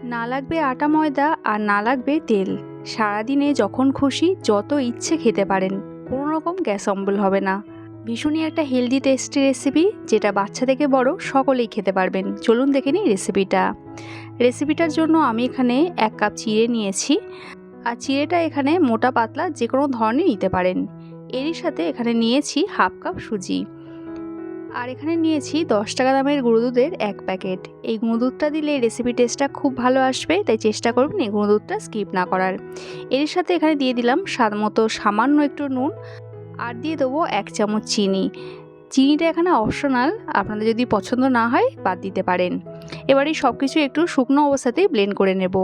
না লাগবে আটা ময়দা আর না লাগবে তেল। সারাদিনে যখন খুশি যত ইচ্ছে খেতে পারেন, কোনো রকম গ্যাস অম্বল হবে না। ভীষণই একটা হেলদি টেস্টি রেসিপি, যেটা বাচ্চা থেকে বড় সকলেই খেতে পারবেন। চলুন দেখে নিই রেসিপিটার জন্য আমি এখানে 1 কাপ চিড়ে নিয়েছি। আর চিড়েটা এখানে মোটা পাতলা যে কোনো ধরনের নিতে পারেন। এরই সাথে এখানে নিয়েছি 1/2 কাপ সুজি। আর এখানে নিয়েছি 10 টাকা দামের গুঁড়ো দুধের 1 প্যাকেট। এই গুঁড়ো দুধটা দিলে রেসিপি টেস্টটা খুব ভালো আসবে, তাই চেষ্টা করবেন এই গুঁড়ো দুধটা স্কিপ না করার। এর সাথে এখানে দিয়ে দিলাম স্বাদ মতো সামান্য একটু নুন, আর দিয়ে দেবো 1 চামচ চিনি। চিনিটা এখানে অপশনাল, আপনাদের যদি পছন্দ না হয় বাদ দিতে পারেন। এবার এই সব কিছু একটু শুকনো অবস্থাতেই ব্লেন্ড করে নেব।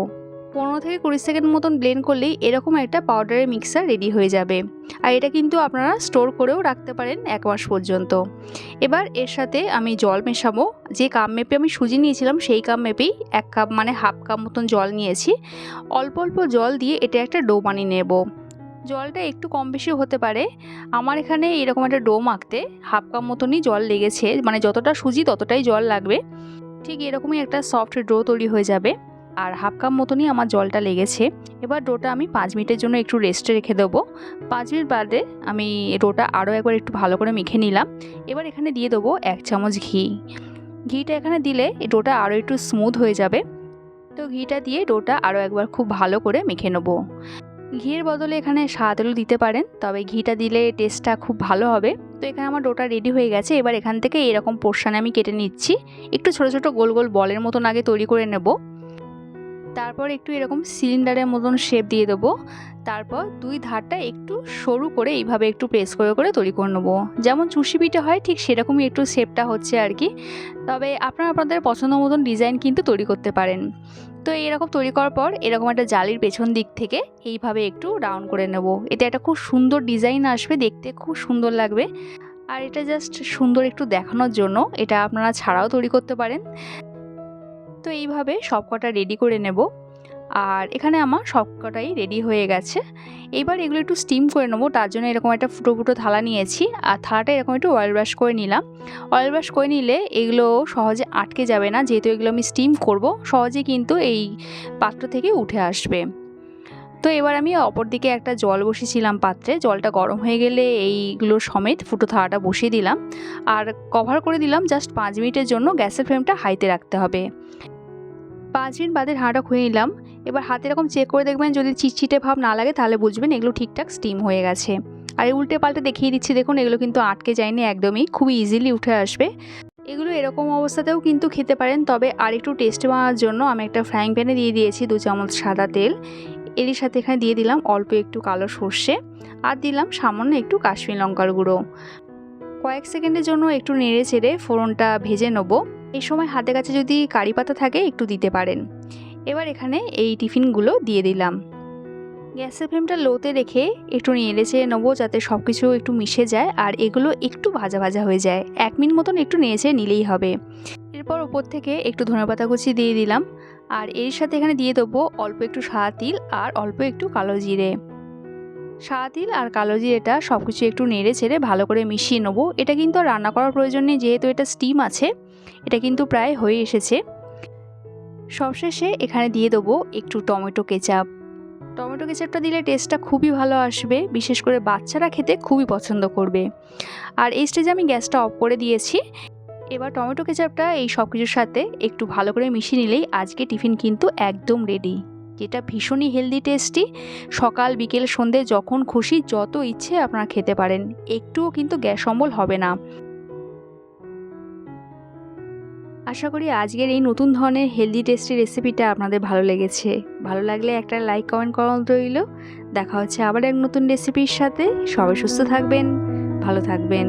15 থেকে 20 সেকেন্ড মতন ব্লেন্ড করলেই এরকম একটা পাউডারের মিক্সার রেডি হয়ে যাবে। আর এটা কিন্তু আপনারা স্টোর করেও রাখতে পারেন 1 মাস পর্যন্ত। এবার এর সাথে আমি জল মেশাবো। যে কাপ মেপে আমি সুজি নিয়েছিলাম সেই কাপ মেপেই 1 কাপ মানে 1/2 কাপ মতন জল নিয়েছি। অল্প অল্প জল দিয়ে এটা একটা ডো বানিয়ে নেব। জলটা একটু কম বেশি হতে পারে। আমার এখানে এরকম একটা ডো মাখতে 1/2 কাপ মতনই জল লেগেছে, মানে যতটা সুজি ততটাই জল লাগবে। ঠিক এরকমই একটা সফট ডো তৈরি হয়ে যাবে। আর 1/2 কাপ মতনই আমার জলটা লেগেছে। এবার ডোটা আমি 5 মিনিটের জন্য একটু রেস্টে রেখে দেবো। 5 মিনিট বাদে আমি ডোটা আরও একবার একটু ভালো করে মেখে নিলাম। এবার এখানে দিয়ে দেবো 1 চামচ ঘি। ঘিটা এখানে দিলে এই ডোটা আরও একটু স্মুথ হয়ে যাবে। তো ঘিটা দিয়ে ডোটা আরও একবার খুব ভালো করে মেখে নেবো। ঘিয়ের বদলে এখানে সাদা তেলও দিতে পারেন, তবে ঘিটা দিলে টেস্টটা খুব ভালো হবে। তো এখানে আমার ডোটা রেডি হয়ে গেছে। এবার এখান থেকে এরকম পোর্শনে আমি কেটে নিচ্ছি। একটু ছোট ছোট গোল গোল বলের মতন আগে তৈরি করে নেব। তারপর একটু এরকম সিলিন্ডারের মতন শেপ দিয়ে দেবো। তারপর 2 ধারটা একটু সরু করে এইভাবে একটু প্রেস করে করে তৈরি করে নেবো। যেমন চুষি পিঠে হয় ঠিক সেরকমই একটু শেপটা হচ্ছে আর কি। তবে আপনারা আপনাদের পছন্দ মতন ডিজাইন কিন্তু তৈরি করতে পারেন। তো এরকম তৈরি করার পর এরকম একটা জালির পেছন দিক থেকে এইভাবে একটু রাউন্ড করে নেব। এতে একটা খুব সুন্দর ডিজাইন আসবে, দেখতে খুব সুন্দর লাগবে। আর এটা জাস্ট সুন্দর একটু দেখানোর জন্য, এটা আপনারা ছাড়াও তৈরি করতে পারেন। তো এইভাবে সবকটা রেডি করে নেব। আর এখানে আমার সবকটাই রেডি হয়ে গেছে। এবার এগুলো একটু স্টিম করে নেবো। তার জন্য এরকম একটা ফুটো ফুটো থালা নিয়েছি, আর থালাটা এরকম একটু অয়েল ব্রাশ করে নিলাম। অয়েল ব্রাশ করে নিলে এগুলো সহজে আটকে যাবে না, যেহেতু এগুলো আমি স্টিম করব, সহজে কিন্তু এই পাত্র থেকে উঠে আসবে। তো এবার আমি অপর দিকে একটা জল বসিয়েছিলাম পাত্রে। জলটা গরম হয়ে গেলে এইগুলো সমেত ফুটো থালাটা বসিয়ে দিলাম, আর কভার করে দিলাম জাস্ট 5 মিনিটের জন্য। গ্যাসের ফ্লেমটা হাইতে রাখতে হবে। 5 মিনিট বাদে ঢাকাটা খুলে নিলাম। এবার হাতে এরকম চেক করে দেখবেন, যদি চিটচিটে ভাব না লাগে তাহলে বুঝবেন এগুলো ঠিকঠাক স্টিম হয়ে গেছে। আর উল্টে পাল্টে দেখিয়ে দিচ্ছি, দেখুন এগুলো কিন্তু আটকে যায়নি একদমই, খুবই ইজিলি উঠে আসবে। এগুলো এরকম অবস্থাতেও কিন্তু খেতে পারেন, তবে আর একটু টেস্ট বানানোর জন্য আমি একটা ফ্রাইং প্যানে দিয়ে দিয়েছি 2 চামচ সাদা তেল। এরই সাথে এখানে দিয়ে দিলাম অল্প একটু কালো সর্ষে, আর দিলাম সামান্য একটু কাশ্মীরি লঙ্কার গুঁড়ো। কয়েক সেকেন্ডের জন্য একটু নেড়ে চেড়ে ফোড়নটা ভেজে নেব। এই সময় হাতে কাছে যদি কারি পাতা থাকে একটু দিতে পারেন। এবার এখানে এই টিফিনগুলো দিয়ে দিলাম। গ্যাসের ফ্লেমটা লোতে রেখে একটু নেড়ে চেড়ে নেবো, যাতে সব কিছু একটু মিশে যায় আর এগুলো একটু ভাজা ভাজা হয়ে যায়। 1 মিনিট মতন একটু নেড়ে চেড়ে নিলেই হবে। এরপর ওপর থেকে একটু ধনেপাতা কুচি দিয়ে দিলাম। আর এর সাথে এখানে দিয়ে দেবো অল্প একটু সাদা তিল আর অল্প একটু কালো জিরে। সাদা তিল আর কালো জিরেটা সব কিছু একটু নেড়ে ছেড়ে ভালো করে মিশিয়ে নেবো। এটা কিন্তু আর রান্না করার প্রয়োজন নেই, যেহেতু এটা স্টিম আছে। এটা কিন্তু প্রায় হয়ে এসেছে। সবশেষে এখানে দিয়ে দেবো একটু টমেটো কেচাপ। টমেটো কেচাপটা দিলে টেস্টটা খুবই ভালো আসবে, বিশেষ করে বাচ্চারা খেতে খুবই পছন্দ করবে। আর এই স্টেজে আমি গ্যাসটা অফ করে দিয়েছি। এবার টমেটো কেচাপটা এই সব কিছুর সাথে একটু ভালো করে মিশিয়ে নিলেই আজকে টিফিন কিন্তু একদম রেডি, যেটা ভীষণই হেলদি টেস্টি। সকাল বিকেল সন্ধে যখন খুশি যত ইচ্ছে আপনারা খেতে পারেন, একটুও কিন্তু গ্যাস অম্বল হবে না। আশা করি আজকের এই নতুন ধরনের হেলদি টেস্টি রেসিপিটা আপনাদের ভালো লেগেছে। ভালো লাগলে একটা লাইক কমেন্ট করা রইল। দেখা হচ্ছে আবার এক নতুন রেসিপির সাথে। সবাই সুস্থ থাকবেন, ভালো থাকবেন।